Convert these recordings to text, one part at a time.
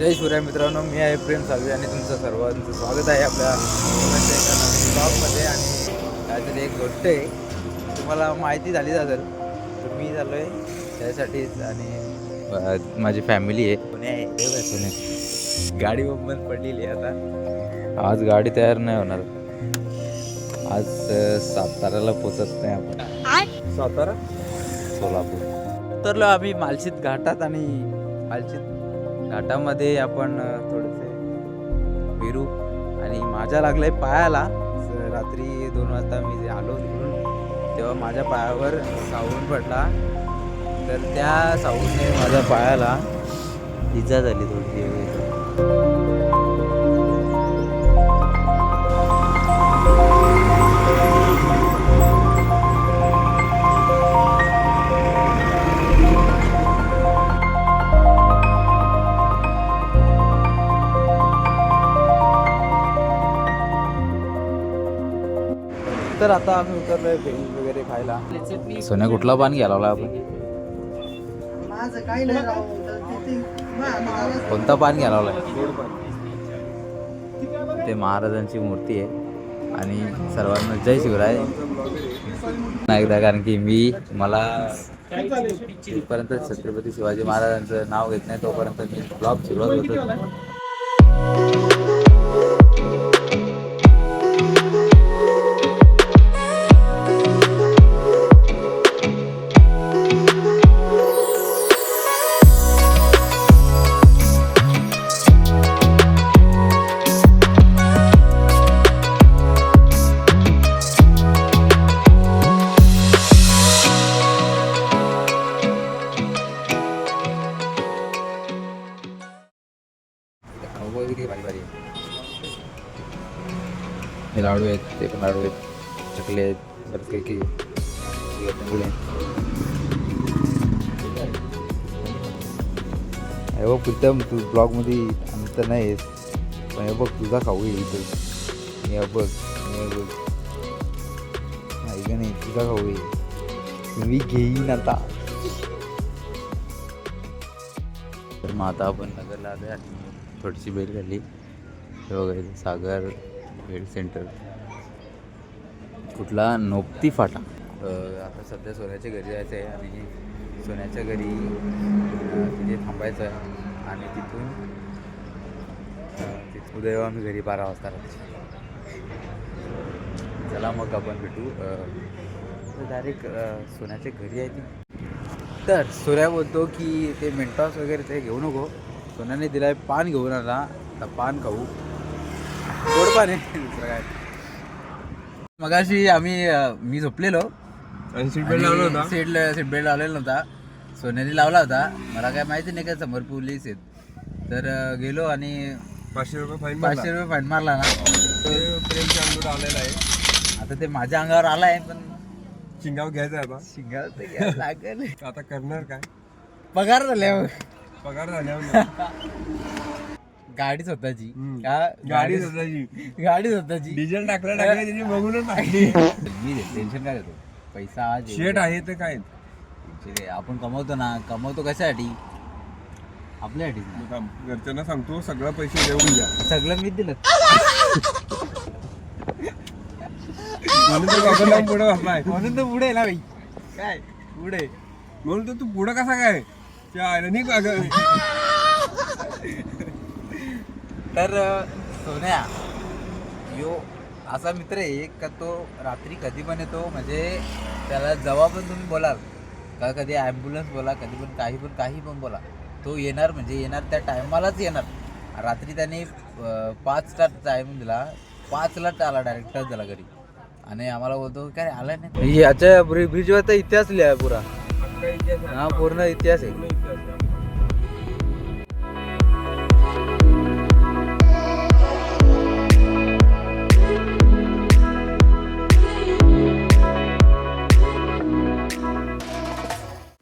जय शिवराय मित्रांनो, मी आहे प्रेम सालवी आणि तुमचं सर्वांचं स्वागत आहे आपल्या एका नवीन ब्लॉगमध्ये. आणि काहीतरी एक गोष्ट आहे तुम्हाला माहिती झाली असेल, तर मी झालो आहे त्यासाठीच. आणि माझी फॅमिली आहे, पुणे आहे, पुणे. गाडी बंद पडलेली आहे आता. आज गाडी तयार नाही होणार. आज साताराला पोचत नाही आपण. सातारा सोलापूर उतरलो आम्ही मालशीत घाटात. आणि मालशीत घाटामध्ये आपण थोडेसे फिरू. आणि माझ्या लागलंय पायाला. रात्री 2 वाजता मी जे आलो तिकडून, तेव्हा माझ्या पायावर सावून पडला. तर त्या सावूनने माझ्या पायाला इजा झाली थोडी. तर आता आम्ही उतरलोय भेल वगैरे खायला. सोन्या कुठला पान घ्यायला लावला आपण? कोणता पान घ्यायला लावलाय? ते महाराजांची मूर्ती आहे. आणि सर्वांना जय शिवराय एकदा. कारण की मला जोपर्यंत छत्रपती शिवाजी महाराजांचं नाव घेत नाही तोपर्यंत मी ब्लॉग सुरुवात होतो. हे लाडू आहेत, ते पण लाडू आहेत, चकले आहेत, बरंच काही पुढे. हे बघ प्रीतम, तू ब्लॉगमध्ये अंत नाही आहेस, पण हे बघ तुझा खाऊ येईल इथं. हे बघ ऐक नाही, तुझा खाऊ येईल, मी घेईन आता. तर मग आता आपण नगरला आलो आणि थोडीशी बेल खाल्ली. हे बघायचं सागर भेड सेंटर, कुठला नोपती फाटा. आता सध्या सोन्याच्या घरी जायचं आहे. आणि सोन्याच्या घरी तिथे थांबायचं आहे. आणि तिथून उद्या आम्ही घरी 12 वाजता राहतो. चला मग आपण भेटू डायरेक्ट सोन्याच्या घरी आहे ती. तर सोन्या बोलतो की ते मेंटॉस वगैरे ते घेऊ नको. सोन्याने दिलाय पान घेऊन आला, आता पान खाऊ. गोड पान आहे, दुसरं काय. मगाशी मी झोपलेलो आणि सीट बेल्ट लावला होता. सीट बेल्ट लावलेला नव्हता, सोन्याने लावला होता. मला काय माहिती नाही का समोर पोलीस आहेत. तर गेलो आणि 500 रुपये फाईन मारला ना. प्रेमच्या अंगावर आलेला आहे. आता ते माझ्या अंगावर आलाय, पण शिंगाव घ्यायचा आता. शिंगावर तर घ्यायला लागेल. आता करणार काय? पगार झाल्यावर पगार झाल्यावर गाडी स्वतःची. गाडी स्वतःची डिझेल टाकलं त्याची बघूनच टाकली. मी टेन्शन काय घेतो, पैसा आज शेट आहे तर काय आपण कमवतो ना. कमवतो कशासाठी? आपल्यासाठी. घरच्यांना सांगतो सगळं पैसे देऊन घ्या. सगळं मी दिलं म्हणून तर बाबांना पुढे बसलाय. म्हणून तर पुढे ना भाई. काय पुढे म्हणून तर तू पुढं कसा काय नाही का? तर सोन्या यो असा मित्र आहे का तो रात्री कधी पण येतो. म्हणजे त्याला जेव्हा पण तुम्ही बोलाल का, कधी ॲम्ब्युलन्स बोला, कधी पण काही पण बोला, तो येणार. म्हणजे येणार, त्या टायमालाच येणार. रात्री त्याने 5चा टाईम दिला, 5ला आला, डायरेक्ट टच झाला घरी. आणि आम्हाला बोलतो काय आला नाही. याच्या ब्रिजवर तर इतिहास लिहा पुरा. हा पूर्ण इतिहास आहे.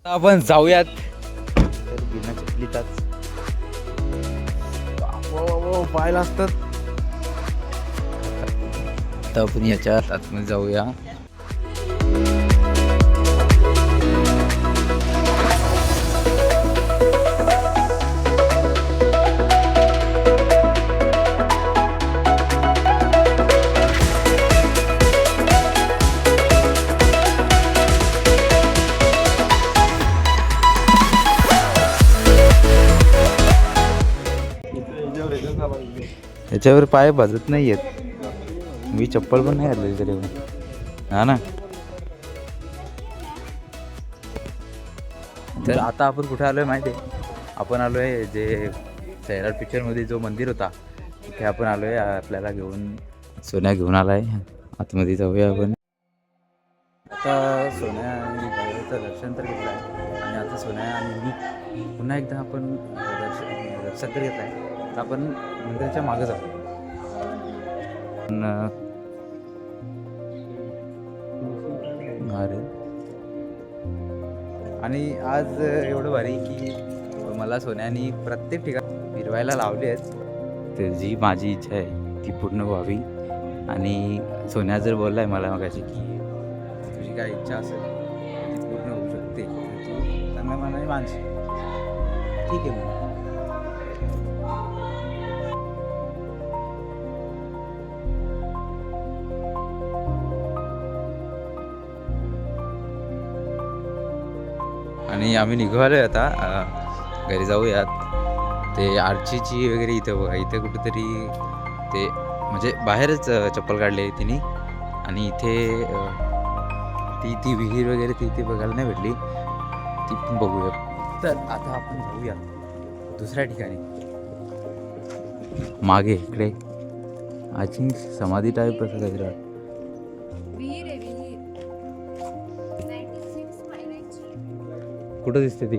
आपण जाऊयात. तर बिना चपलीचाच पाहायला असतात. आता आपण याच्या आतमध्ये जाऊया. याच्यावर पाय भाजत नाही आहेत. मी चप्पल पण नाही घातली तरी पण. हा ना. तर आता आपण कुठे आलोय माहिती आहे? आपण आलोय जे सैराट पिक्चरमध्ये जो मंदिर होता तिथे आपण आलोय. आपल्याला घेऊन सोन्या घेऊन आलाय. आतमध्ये जाऊया आपण. आता सोन्या आणि बाबाचं दर्शन तर घेतलं आहे आणि आता सोन्या आणि मी पुन्हा एकदा आपण दर्शन तर घेतलं आहे. तर आपण मंदिराच्या मागं जाऊ. अरे आणि आज एवढं भारी की मला सोन्याने प्रत्येक ठिकाणी फिरवायला लावली आहेत. तर जी माझी इच्छा आहे ती पूर्ण व्हावी. आणि सोन्या जर बोललाय मला मगाशी की तुझी काय इच्छा असेल ती पूर्ण होऊ शकते, तू चांगल्या मनाने मानशील. ठीक आहे मग. आणि आम्ही निघालो आहे आता घरी जाऊयात. ते आरचीची वगैरे इथं बघा, इथे कुठेतरी ते म्हणजे बाहेरच चप्पल काढली आहे तिने. आणि इथे ती विहीर वगैरे ती इथे बघायला नाही भेटली, ती पण बघूया. तर आता आपण जाऊया दुसऱ्या ठिकाणी मागे इकडे. आय थिंक समाधी टाईप असं काहीतरी. कुठं दिसते ती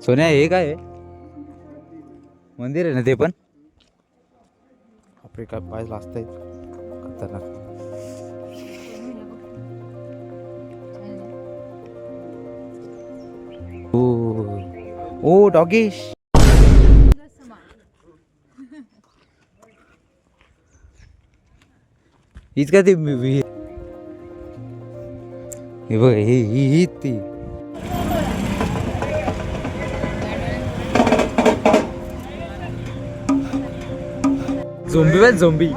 सोन्या? हे काय आहे? मंदिर आहे ना ते पण? आपले काय पाय लाजत आहेत खतरनाक. ओ डॉगेश. हीच का ती विहीर? हे बघ, ही ती झोंबी. झोंबी.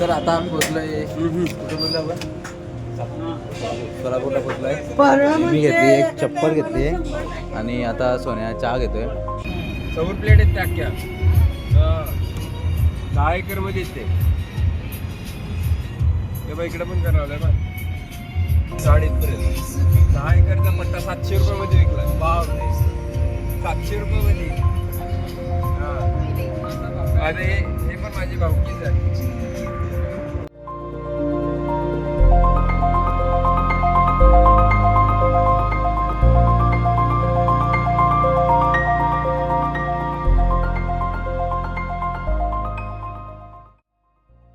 तर आता आम्ही पोहोचलोय. कुठे बोललो आपण? सोलापूरला पोहोचलोय. मी घेतली एक चप्पल घेतली आणि आता सोन्या चहा घेतोय. 100 प्लेट आहेत त्या अख्ख्या. 10 एकर मध्ये येते. ते बघ इकडे पण करावं बघ. 7.5 पर्यंत 10 एकरचा पट्टा 700 रुपये मध्ये विकला. बाप रे, 700 रुपये मध्ये. अरे हे पण माझी भाऊकीच आहे.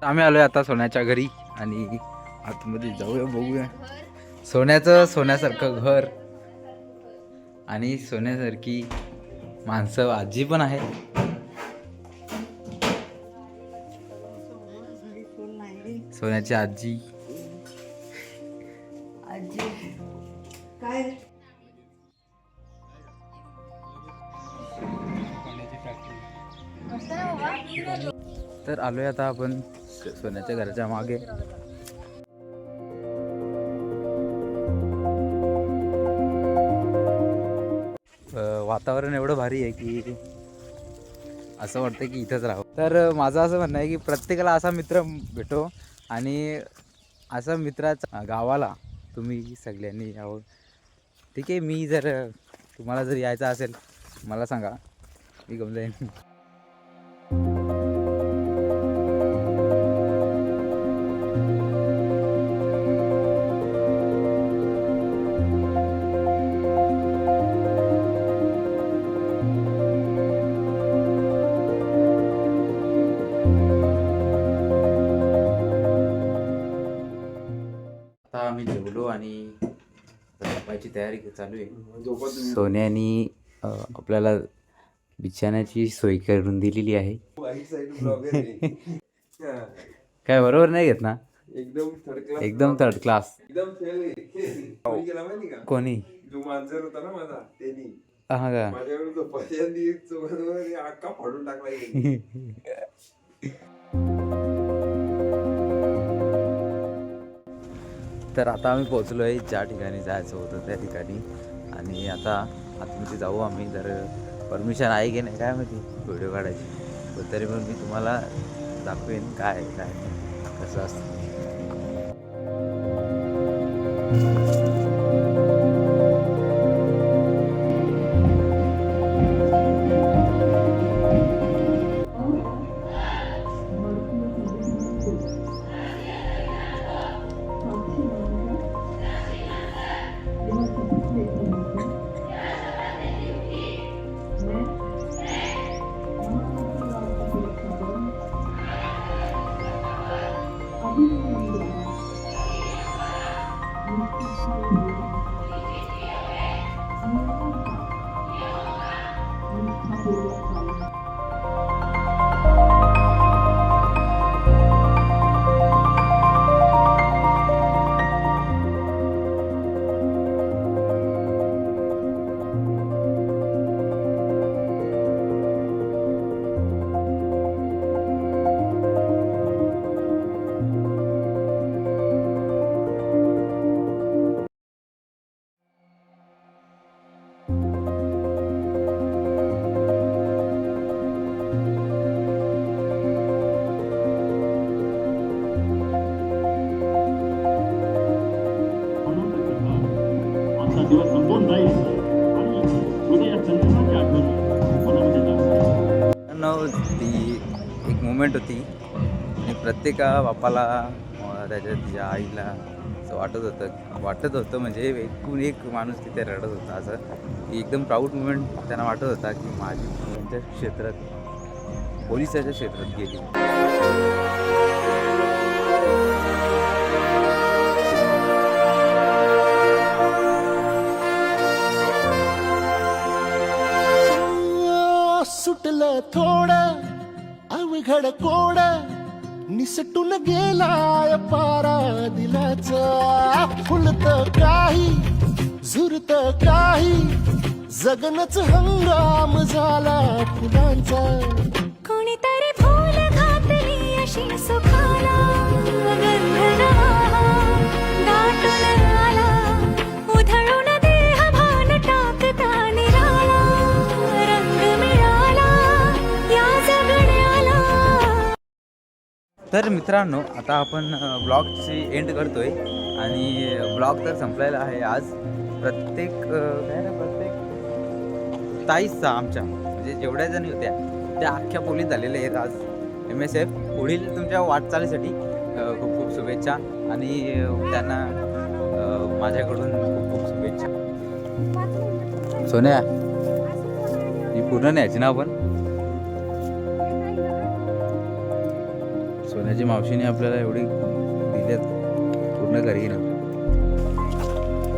आम्ही आलोय आता सोन्याच्या घरी आणि आतमध्ये जाऊया, बघूया सोन्याचं सोन्यासारखं घर आणि सोन्यासारखी माणसं. आजी पण आहे. सोन्याची आजी. काय तर आलोय आता आपण सोन्याच्या घराच्या मागे. वातावरण एवढं भारी आहे की असं वाटतं की इथंच राहावं. तर माझं असं म्हणणं आहे की प्रत्येकाला असा मित्र भेटो आणि असा मित्राचा गावाला तुम्ही सगळ्यांनी यावं. ठीक आहे, मी जर तुम्हाला जर यायचं असेल मला सांगा, मी घेऊन जाईन. आता आम्ही जेवलो आणि झोपायची तयारी चालू आहे. सोन्यानी आपल्याला बिछाण्याची सोय करून दिलेली आहे. काय बरोबर नाही घेत ना? एकदम थर्ड क्लास. कोणी जो मांजर होता ना माझा त्यांनी हा का माझ्याकडे तो पहिल्यांदी अक्का फाडून टाकला. तर आता आम्ही पोहोचलो आहे ज्या ठिकाणी जायचं होतं त्या ठिकाणी आणि आता आतमध्ये जाऊ आम्ही. जर परमिशन आहे की नाही काय माहिती व्हिडिओ काढायची, पण तरी पण मी तुम्हाला दाखवेन काय आहे, काय नाही, कसं असतं. आजचा दिवस संपून जाईल आणि उद्या चंद्रमाची आठवण मनामध्ये जाईल. ती एक मुमेंट होती आणि प्रत्येक बापाला तिच्या आईला असं वाटत होतं म्हणजे एकूण एक माणूस तिथे रडत होता. असं एकदम प्राऊड मुमेंट त्यांना वाटत होता की माझी त्यांच्या क्षेत्रात पोलिसाच्या क्षेत्रात गेली. सुटलं थोडं अवघड कोड निसटून गेलाय पारा दिलाचा. फुलत काही झुरत काही जगनच हंगाम झाला फुलांचा. कोणीतरी फूल घातली अशी सुखाला गंधना दाटून आला उधळून देह भान टाकता निराला. रंग मिळाला या जगण्याला. तर मित्रांनो आता आपण ब्लॉगची एंड करतोय आणि ब्लॉग तर संपलेला आहे आज. प्रत्येक ताईचा आमच्या म्हणजे जेवढ्या जणी होत्या त्या अख्ख्या पोलीस झालेल्या आहेत आज. MSF पुढील तुमच्या वाटचालीसाठी खूप खूप शुभेच्छा आणि त्यांना माझ्याकडून खूप खूप शुभेच्छा. सोन्या ही पूर्ण न्यायची ना आपण. सोन्याची मावशीने आपल्याला एवढी दिल्यात पूर्ण घरी ना.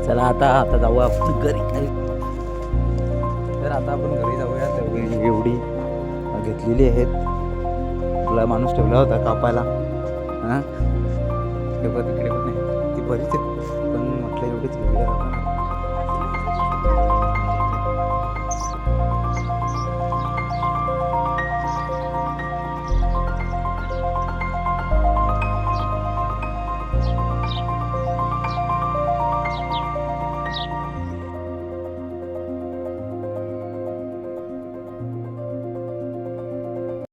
चला आता जाऊ आपण घरी. तर आता आपण घरी जाऊया. एवढी घेतलेली आहेत. तुला माणूस ठेवला होता कापायला हां ते पण तिकडे पण नाही ती बरीच पण म्हटलं एवढीच घेऊया आपण.